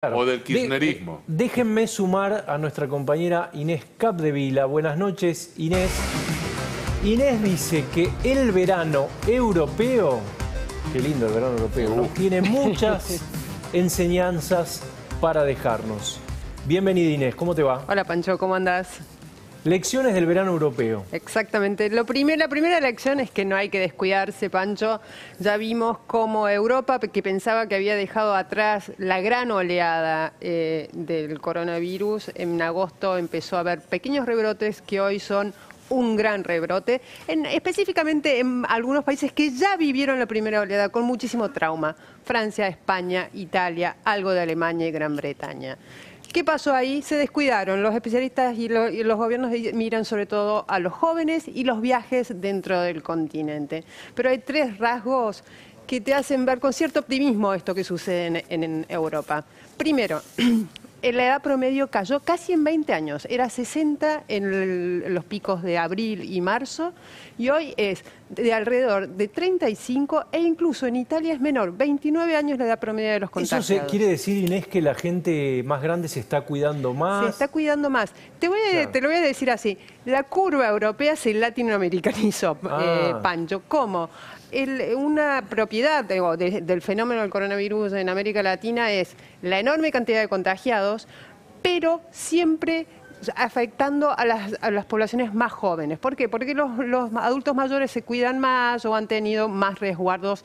Claro. O del kirchnerismo. Déjenme sumar a nuestra compañera Inés Capdevila. Buenas noches, Inés. Inés dice que el verano europeo, qué lindo el verano europeo, ¿no? Tiene muchas enseñanzas para dejarnos. Bienvenida, Inés, ¿cómo te va? Hola, Pancho, ¿cómo andás? Lecciones del verano europeo. Exactamente. La primera lección es que no hay que descuidarse, Pancho. Ya vimos cómo Europa, que pensaba que había dejado atrás la gran oleada del coronavirus, en agosto empezó a haber pequeños rebrotes que hoy son un gran rebrote, específicamente en algunos países que ya vivieron la primera oleada con muchísimo trauma. Francia, España, Italia, algo de Alemania y Gran Bretaña. ¿Qué pasó ahí? Se descuidaron. Los especialistas y los gobiernos miran sobre todo a los jóvenes y los viajes dentro del continente. Pero hay tres rasgos que te hacen ver con cierto optimismo esto que sucede en Europa. Primero, la edad promedio cayó casi en 20 años. Era 60 en los picos de abril y marzo y hoy es de alrededor de 35 e incluso en Italia es menor. 29 años la edad promedio de los contagiados. ¿Eso quiere decir, Inés, que la gente más grande se está cuidando más? Se está cuidando más. Te lo voy a decir así. La curva europea se latinoamericanizó, Pancho. ¿Cómo? Una propiedad del fenómeno del coronavirus en América Latina es la enorme cantidad de contagiados, pero siempre afectando a las poblaciones más jóvenes. ¿Por qué? Porque los adultos mayores se cuidan más o han tenido más resguardos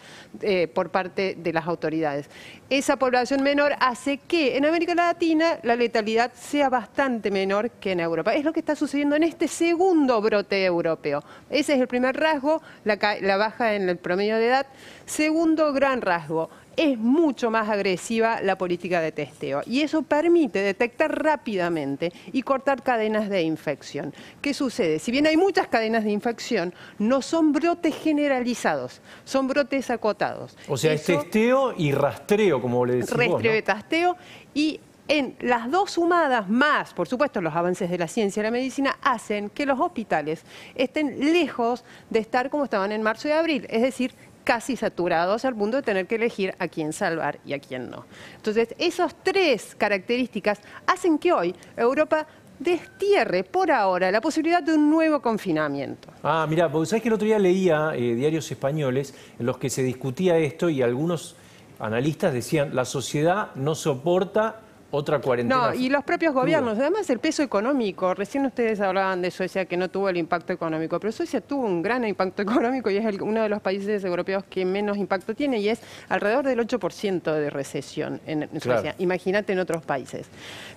por parte de las autoridades. Esa población menor hace que en América Latina la letalidad sea bastante menor que en Europa. Es lo que está sucediendo en este segundo brote europeo. Ese es el primer rasgo, la baja en el promedio de edad. Segundo gran rasgo, es mucho más agresiva la política de testeo y eso permite detectar rápidamente y cortar cadenas de infección. ¿Qué sucede? Si bien hay muchas cadenas de infección, no son brotes generalizados, son brotes acotados. O sea, es testeo y rastreo, como le decís vos, ¿no? Rastreo y testeo, y en las dos sumadas más, por supuesto, los avances de la ciencia y la medicina hacen que los hospitales estén lejos de estar como estaban en marzo y abril, es decir, casi saturados al punto de tener que elegir a quién salvar y a quién no. Entonces, esas tres características hacen que hoy Europa destierre por ahora la posibilidad de un nuevo confinamiento. Ah, mirá, porque sabés que el otro día leía diarios españoles en los que se discutía esto y algunos analistas decían la sociedad no soporta otra cuarentena. No, y los propios gobiernos, además el peso económico, recién ustedes hablaban de Suecia que no tuvo el impacto económico, pero Suecia tuvo un gran impacto económico y es uno de los países europeos que menos impacto tiene y es alrededor del 8% de recesión en Suecia. Claro. Imagínate en otros países.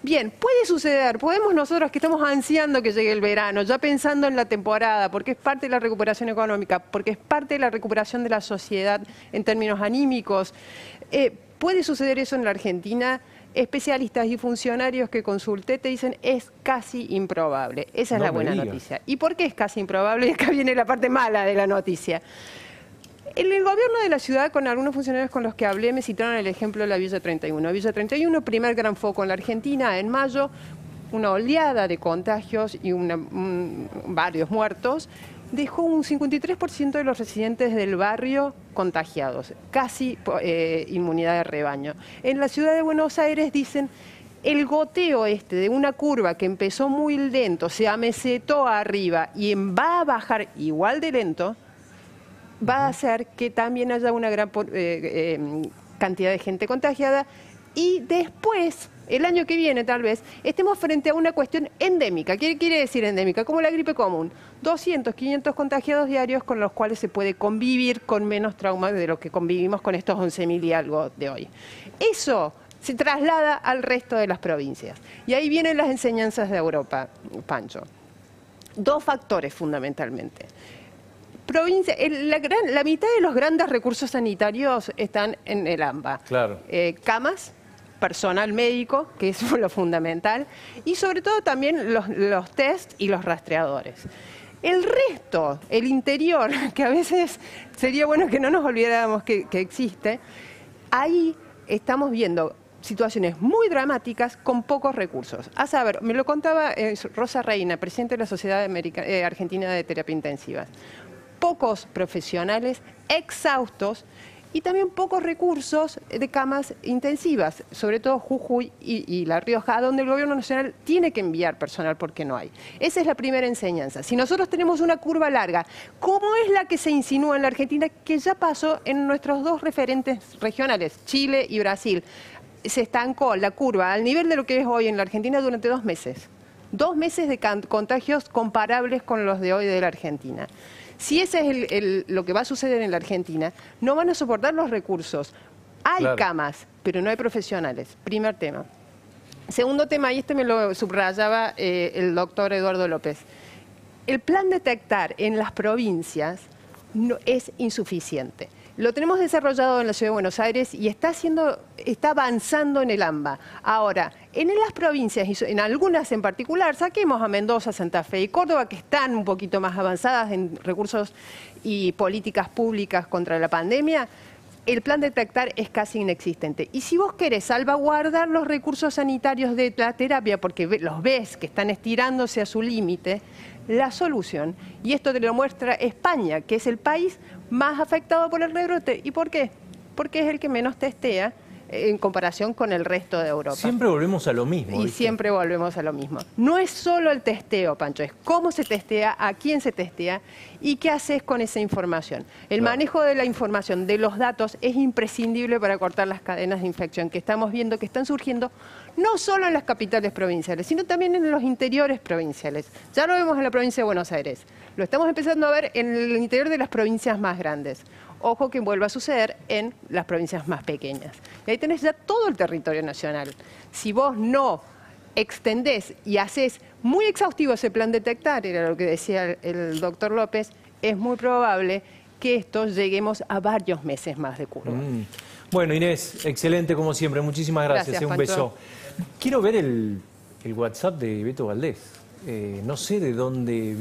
Bien, puede suceder, podemos nosotros que estamos ansiando que llegue el verano, ya pensando en la temporada, porque es parte de la recuperación económica, porque es parte de la recuperación de la sociedad en términos anímicos. ¿Puede suceder eso en la Argentina? Especialistas y funcionarios que consulté te dicen es casi improbable. Esa es la buena noticia. ¿Y por qué es casi improbable? Y acá viene la parte mala de la noticia. En el gobierno de la ciudad, con algunos funcionarios con los que hablé, me citaron el ejemplo de la Villa 31. Villa 31, primer gran foco en la Argentina, en mayo, una oleada de contagios y varios muertos, dejó un 53% de los residentes del barrio contagiados, casi inmunidad de rebaño. En la ciudad de Buenos Aires dicen, el goteo de una curva que empezó muy lento, se amesetó arriba y va a bajar igual de lento, va a hacer que también haya una gran cantidad de gente contagiada y después, el año que viene tal vez, estemos frente a una cuestión endémica. ¿Qué quiere decir endémica? Como la gripe común. 200, 500 contagiados diarios con los cuales se puede convivir con menos trauma de lo que convivimos con estos 11.000 y algo de hoy. Eso se traslada al resto de las provincias. Y ahí vienen las enseñanzas de Europa, Pancho. Dos factores fundamentalmente. La mitad de los grandes recursos sanitarios están en el AMBA. Claro. Camas, personal médico, que es lo fundamental, y sobre todo también los test y los rastreadores. El resto, el interior, que a veces sería bueno que no nos olvidáramos que existe, ahí estamos viendo situaciones muy dramáticas con pocos recursos. A saber, me lo contaba Rosa Reina, presidenta de la Sociedad Argentina de Terapia Intensiva. Pocos profesionales exhaustos y también pocos recursos de camas intensivas, sobre todo Jujuy y La Rioja, donde el gobierno nacional tiene que enviar personal porque no hay. Esa es la primera enseñanza. Si nosotros tenemos una curva larga, ¿cómo es la que se insinúa en la Argentina, que ya pasó en nuestros dos referentes regionales, Chile y Brasil? Se estancó la curva al nivel de lo que es hoy en la Argentina durante 2 meses. 2 meses de contagios comparables con los de hoy de la Argentina. Si ese es lo que va a suceder en la Argentina, no van a soportar los recursos. Hay camas, pero no hay profesionales. Primer tema. Segundo tema, y este me lo subrayaba el doctor Eduardo López. El plan Detectar en las provincias no es insuficiente. Lo tenemos desarrollado en la Ciudad de Buenos Aires y está avanzando en el AMBA. Ahora, en las provincias, y en algunas en particular, saquemos a Mendoza, Santa Fe y Córdoba, que están un poquito más avanzadas en recursos y políticas públicas contra la pandemia, el plan Detectar es casi inexistente. Y si vos querés salvaguardar los recursos sanitarios de la terapia, porque los ves que están estirándose a su límite, la solución, y esto te lo muestra España, que es el país más afectado por el rebrote. ¿Y por qué? Porque es el que menos testea en comparación con el resto de Europa. Siempre volvemos a lo mismo. Y siempre volvemos a lo mismo. No es solo el testeo, Pancho, es cómo se testea, a quién se testea y qué haces con esa información. El manejo de la información, de los datos, es imprescindible para cortar las cadenas de infección que estamos viendo que están surgiendo no solo en las capitales provinciales, sino también en los interiores provinciales. Ya lo vemos en la provincia de Buenos Aires. Lo estamos empezando a ver en el interior de las provincias más grandes. Ojo que vuelva a suceder en las provincias más pequeñas. Y ahí tenés ya todo el territorio nacional. Si vos no extendés y haces muy exhaustivo ese plan Detectar, era lo que decía el doctor López, es muy probable que esto lleguemos a varios meses más de curva. Bueno, Inés, excelente como siempre. Muchísimas gracias. Un beso. Quiero ver el WhatsApp de Beto Valdés. No sé de dónde